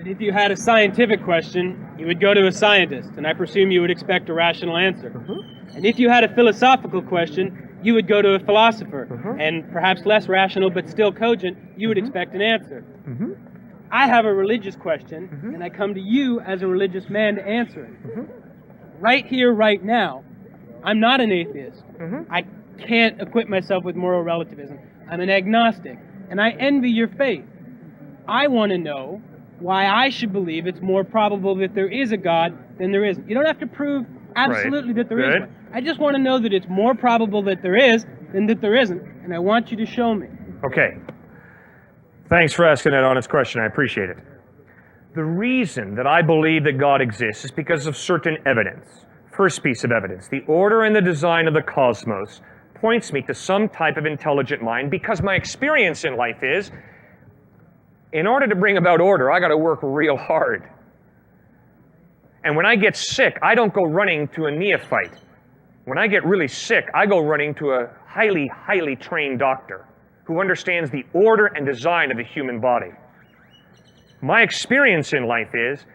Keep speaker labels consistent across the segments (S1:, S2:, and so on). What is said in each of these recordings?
S1: And if you had a scientific question, you would go to a scientist, and I presume you would expect a rational answer. And if you had a philosophical question, you would go to a philosopher, and perhaps less rational but still cogent, you would expect an answer. I have a religious question, and I come to you as a religious man to answer it. Right here, right now, I'm not an atheist. I can't equip myself with moral relativism. I'm an agnostic, and I envy your faith. I want to know why I should believe it's more probable that there is a God than there isn't. You don't have to prove absolutely that there is one. I just want to know that it's more probable that there is than that there isn't, and I want you to show me.
S2: Okay. Thanks for asking that honest question. I appreciate it. The reason that I believe that God exists is because of certain evidence. First piece of evidence, the order and the design of the cosmos points me to some type of intelligent mind, because my experience in life is, in order to bring about order, I got to work real hard. And when I get sick, I don't go running to a neophyte. When I get really sick, I go running to a highly, highly trained doctor who understands the order and design of the human body. My experience in life is,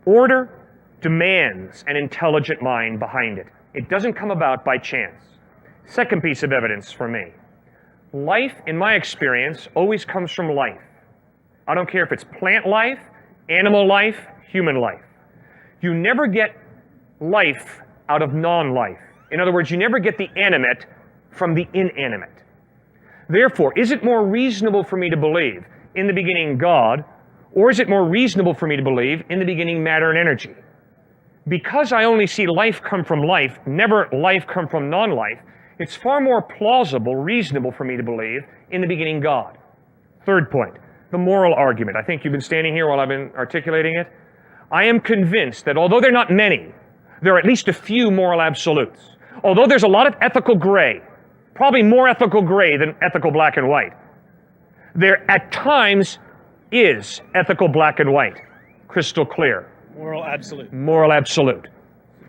S2: order demands an intelligent mind behind it. It doesn't come about by chance. Second piece of evidence for me. Life, in my experience, always comes from life. I don't care if it's plant life, animal life, human life. You never get life out of non-life. In other words, you never get the animate from the inanimate. Therefore, is it more reasonable for me to believe in the beginning God, or is it more reasonable for me to believe in the beginning matter and energy? Because I only see life come from life, never life come from non-life, it's far more plausible, reasonable for me to believe in the beginning God. Third point, the moral argument. I think you've been standing here while I've been articulating it. I am convinced that although there are not many, there are at least a few moral absolutes. Although there's a lot of ethical gray, probably more ethical gray than ethical black and white, there at times is ethical black and white, crystal clear.
S1: Moral absolute.
S2: Moral absolute.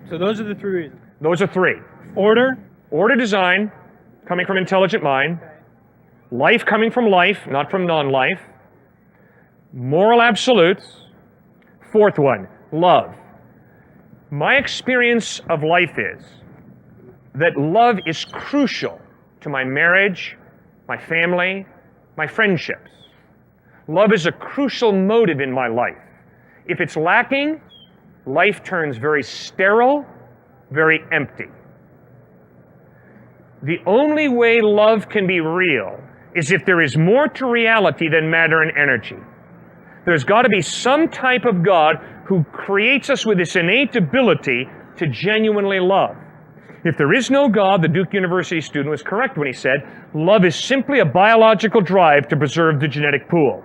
S1: So those are the three reasons.
S2: Those are three.
S1: Order.
S2: Order design, coming from intelligent mind. Life coming from life, not from non-life. Moral absolutes. Fourth one, love. My experience of life is that love is crucial to my marriage, my family, my friendships. Love is a crucial motive in my life. If it's lacking, life turns very sterile, very empty. The only way love can be real is if there is more to reality than matter and energy. There's got to be some type of God who creates us with this innate ability to genuinely love. If there is no God, the Duke University student was correct when he said, love is simply a biological drive to preserve the genetic pool.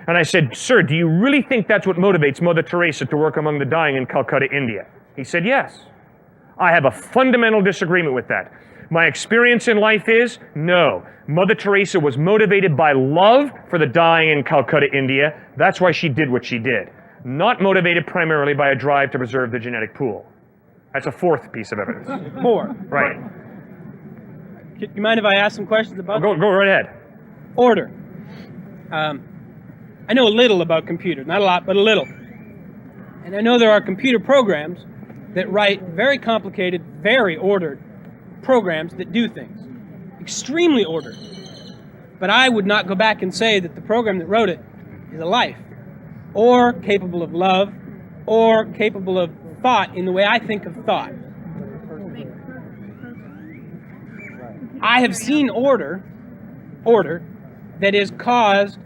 S2: And I said, sir, do you really think that's what motivates Mother Teresa to work among the dying in Calcutta, India? He said, yes. I have a fundamental disagreement with that. My experience in life is, no. Mother Teresa was motivated by love for the dying in Calcutta, India. That's why she did what she did. Not motivated primarily by a drive to preserve the genetic pool. That's a fourth piece of evidence.
S1: More.
S2: Right.
S1: You mind if I ask some questions about
S2: Go right ahead.
S1: order? I know a little about computers. Not a lot, but a little. And I know there are computer programs that write very complicated, very ordered programs that do things. Extremely ordered. But I would not go back and say that the program that wrote it is a life, or capable of love, or capable of thought in the way I think of thought. I have seen order that is caused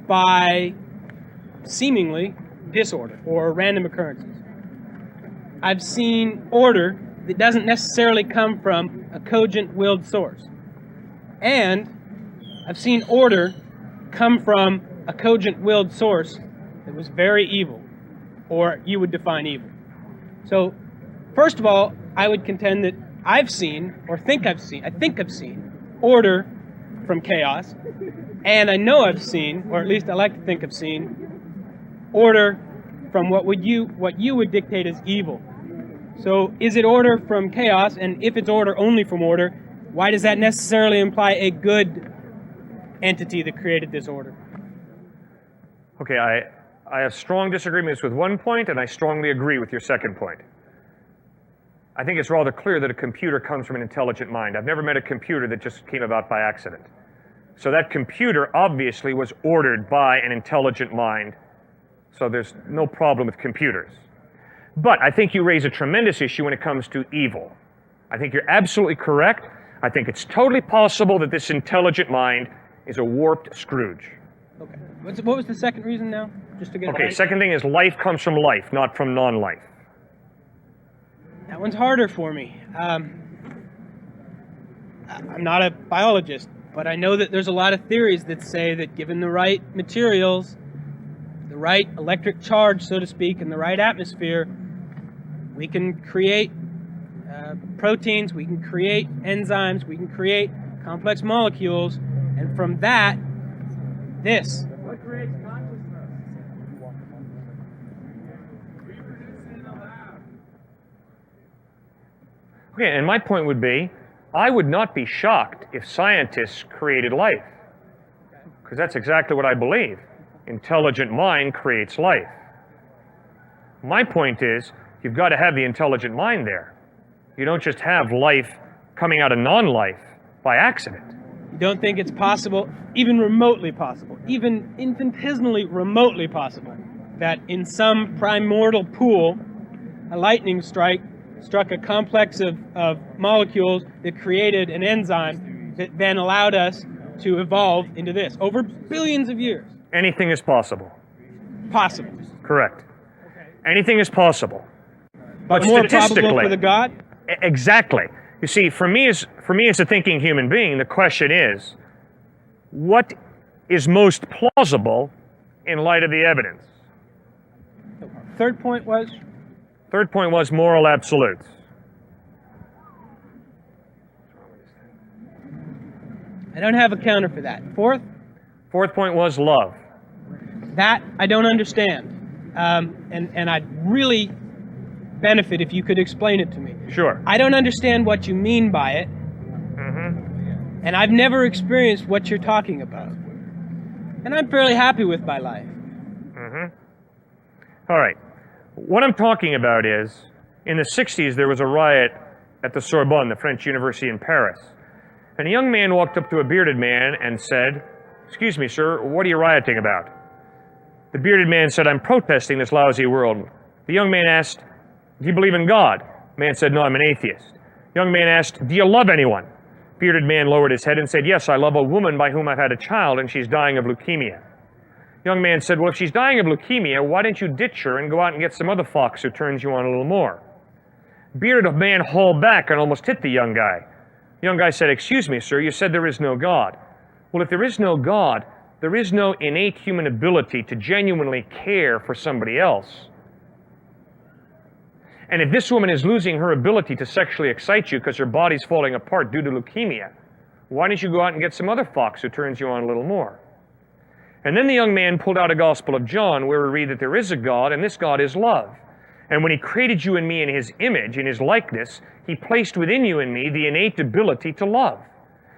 S1: by seemingly disorder or random occurrences. I've seen order that doesn't necessarily come from a cogent willed source. And I've seen order come from a cogent willed source that was very evil, or you would define evil. So, first of all, I would contend that I've seen, or think I've seen, order from chaos, and I know I've seen, or at least I like to think I've seen, order from what you would dictate as evil. So, is it order from chaos, and if it's order only from order, why does that necessarily imply a good entity that created this order?
S2: Okay, I have strong disagreements with one point, and I strongly agree with your second point. I think it's rather clear that a computer comes from an intelligent mind. I've never met a computer that just came about by accident. So that computer obviously was ordered by an intelligent mind. So there's no problem with computers. But I think you raise a tremendous issue when it comes to evil. I think you're absolutely correct. I think it's totally possible that this intelligent mind is a warped Scrooge.
S1: Okay. What was the second reason now? Just to get it
S2: Okay,
S1: right?
S2: second thing is life comes from life, not from non-life.
S1: That one's harder for me. I'm not a biologist, but I know that there's a lot of theories that say that given the right materials, the right electric charge, so to speak, and the right atmosphere, we can create proteins, we can create enzymes, we can create complex molecules, and from that, this.
S3: What creates consciousness? Reproducing in the lab.
S2: Okay, and my point would be, I would not be shocked if scientists created life. Because that's exactly what I believe. Intelligent mind creates life. My point is, you've got to have the intelligent mind there. You don't just have life coming out of non-life by accident.
S1: You don't think it's possible, even remotely possible, even infinitesimally remotely possible, that in some primordial pool, a lightning strike struck a complex of molecules that created an enzyme that then allowed us to evolve into this over billions of years?
S2: Anything is possible.
S1: Possible.
S2: Correct. Anything is possible. But
S1: More
S2: statistically,
S1: probable for the God?
S2: Exactly. You see, for me as a thinking human being, the question is, what is most plausible in light of the evidence?
S1: Third point was?
S2: Third point was moral absolutes.
S1: I don't have a counter for that. Fourth?
S2: Fourth point was love.
S1: That I don't understand. And I'd really benefit if you could explain it to me.
S2: Sure.
S1: I don't understand what you mean by it, and I've never experienced what you're talking about. And I'm fairly happy with my life.
S2: All right. What I'm talking about is, in the 60s, there was a riot at the Sorbonne, the French university in Paris. And a young man walked up to a bearded man and said, "Excuse me, sir, what are you rioting about?" The bearded man said, "I'm protesting this lousy world." The young man asked, "Do you believe in God?" The man said, "No, I'm an atheist." The young man asked, "Do you love anyone?" Bearded man lowered his head and said, "Yes, I love a woman by whom I've had a child, and she's dying of leukemia." Young man said, "Well, if she's dying of leukemia, why don't you ditch her and go out and get some other fox who turns you on a little more?" Bearded man hauled back and almost hit the young guy. The young guy said, "Excuse me, sir, you said there is no God." Well, if there is no God, there is no innate human ability to genuinely care for somebody else. And if this woman is losing her ability to sexually excite you because her body's falling apart due to leukemia, why don't you go out and get some other fox who turns you on a little more? And then the young man pulled out a Gospel of John where we read that there is a God, and this God is love. And when he created you and me in his image, in his likeness, he placed within you and me the innate ability to love.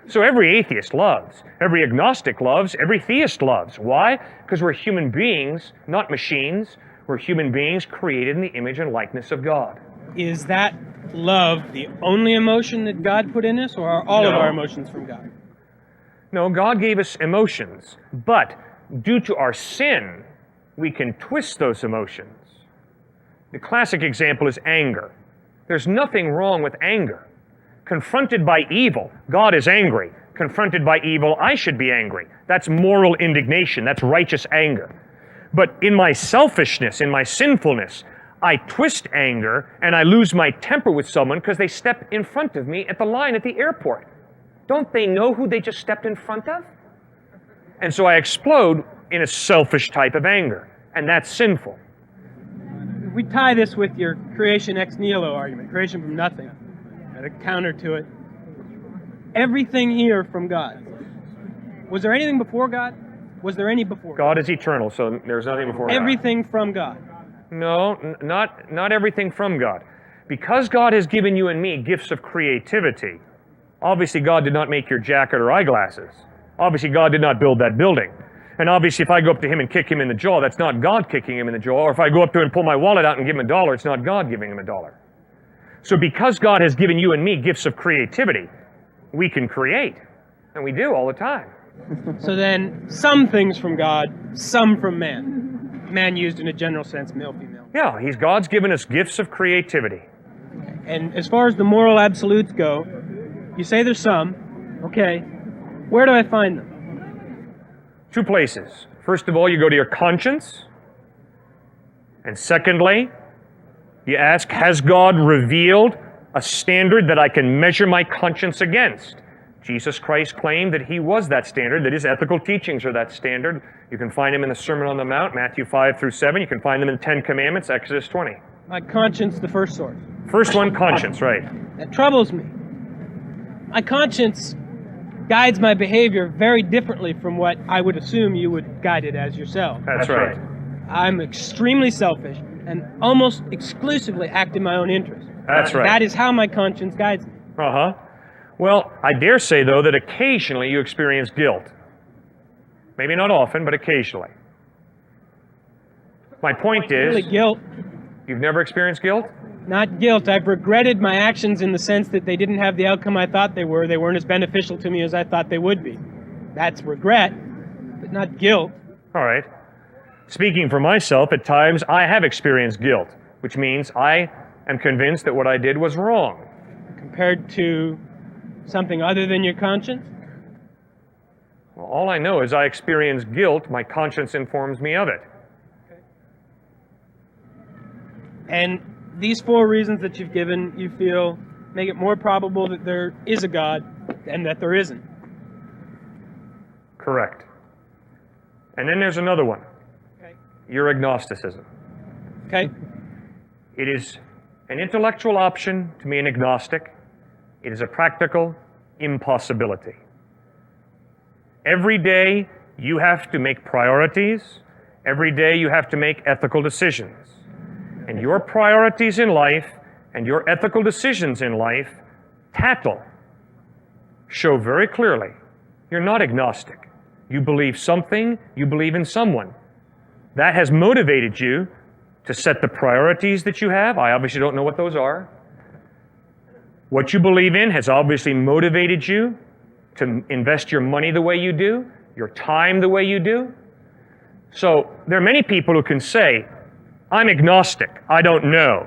S2: So every atheist loves, every agnostic loves, every theist loves. Why? Because we're human beings, not machines. We're human beings created in the image and likeness of God.
S1: Is that love the only emotion that God put in us, or are all of
S2: No.
S1: our emotions from God?
S2: No, God gave us emotions, but due to our sin, we can twist those emotions. The classic example is anger. There's nothing wrong with anger. Confronted by evil, God is angry. Confronted by evil, I should be angry. That's moral indignation. That's righteous anger. But in my selfishness, in my sinfulness, I twist anger and I lose my temper with someone because they step in front of me at the line at the airport. Don't they know who they just stepped in front of? And so I explode in a selfish type of anger, and that's sinful.
S1: If we tie this with your creation ex nihilo argument, creation from nothing, and a counter to it, everything here from God. Was there anything before God? Was there any before God?
S2: God is eternal, so there's nothing before God.
S1: Everything from God.
S2: No, not everything from God. Because God has given you and me gifts of creativity, obviously God did not make your jacket or eyeglasses. Obviously God did not build that building. And obviously, if I go up to him and kick him in the jaw, that's not God kicking him in the jaw. Or if I go up to him and pull my wallet out and give him $1, it's not God giving him $1. So because God has given you and me gifts of creativity, we can create. And we do all the time.
S1: So then, some things from God, some from man. Man used in a general sense, male, female.
S2: Yeah, God's given us gifts of creativity.
S1: And as far as the moral absolutes go, you say there's some. Okay, where do I find them?
S2: 2 places. First of all, you go to your conscience. And secondly, you ask, has God revealed a standard that I can measure my conscience against? Jesus Christ claimed that he was that standard, that his ethical teachings are that standard. You can find them in the Sermon on the Mount, Matthew 5 through 7. You can find them in the 10 Commandments, Exodus 20.
S1: My conscience, the first source.
S2: First one, conscience, right.
S1: That troubles me. My conscience guides my behavior very differently from what I would assume you would guide it as yourself.
S2: That's right.
S1: I'm extremely selfish and almost exclusively act in my own interest.
S2: That's right.
S1: That is how my conscience guides me.
S2: Uh-huh. Well, I dare say, though, that occasionally you experience guilt. Maybe not often, but occasionally. My point is...
S1: Really, guilt.
S2: You've never experienced guilt?
S1: Not guilt. I've regretted my actions in the sense that they didn't have the outcome I thought they were. They weren't as beneficial to me as I thought they would be. That's regret, but not guilt.
S2: All right. Speaking for myself, at times I have experienced guilt, which means I am convinced that what I did was wrong.
S1: Compared to something other than your conscience?
S2: Well, all I know is I experience guilt. My conscience informs me of it.
S1: And these 4 reasons that you've given, you feel, make it more probable that there is a God than that there isn't.
S2: Correct. And then there's another one.
S1: Okay.
S2: Your agnosticism.
S1: Okay?
S2: It is an intellectual option to be an agnostic. It is a practical impossibility. Every day you have to make priorities. Every day you have to make ethical decisions. And your priorities in life and your ethical decisions in life, show very clearly you're not agnostic. You believe something, you believe in someone. That has motivated you to set the priorities that you have. I obviously don't know what those are. What you believe in has obviously motivated you to invest your money the way you do, your time the way you do. So there are many people who can say, I'm agnostic, I don't know.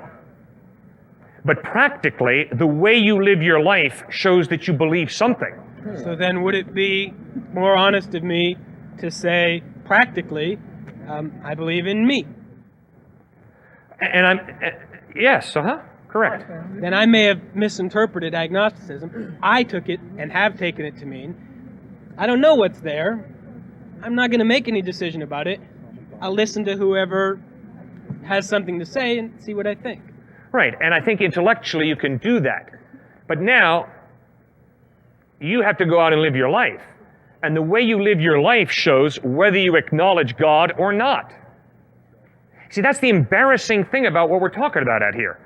S2: But practically, the way you live your life shows that you believe something.
S1: So then would it be more honest of me to say, practically, I believe in me?
S2: And yes, correct.
S1: Then I may have misinterpreted agnosticism. I took it and have taken it to mean, I don't know what's there. I'm not going to make any decision about it. I'll listen to whoever has something to say and see what I think.
S2: Right, and I think intellectually you can do that. But now, you have to go out and live your life. And the way you live your life shows whether you acknowledge God or not. See, that's the embarrassing thing about what we're talking about out here.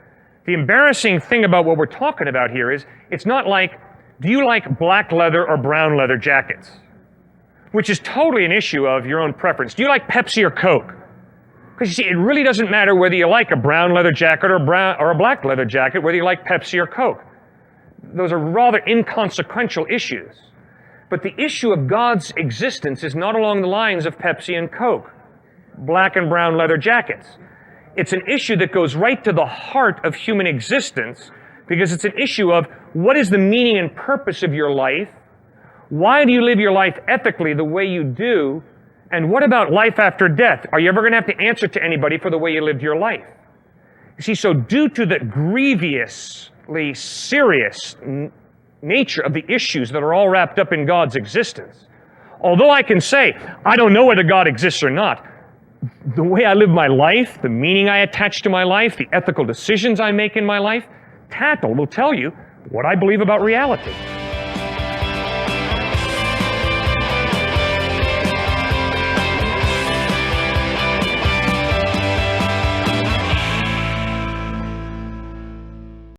S2: The embarrassing thing about what we're talking about here is, it's not like, do you like black leather or brown leather jackets? Which is totally an issue of your own preference. Do you like Pepsi or Coke? Because you see, it really doesn't matter whether you like a brown leather jacket or a black leather jacket, whether you like Pepsi or Coke. Those are rather inconsequential issues. But the issue of God's existence is not along the lines of Pepsi and Coke, black and brown leather jackets. It's an issue that goes right to the heart of human existence, because it's an issue of what is the meaning and purpose of your life? Why do you live your life ethically the way you do? And what about life after death? Are you ever going to have to answer to anybody for the way you lived your life? You see, so due to the grievously serious nature of the issues that are all wrapped up in God's existence, although I can say, I don't know whether God exists or not, the way I live my life, the meaning I attach to my life, the ethical decisions I make in my life, will tell you what I believe about reality.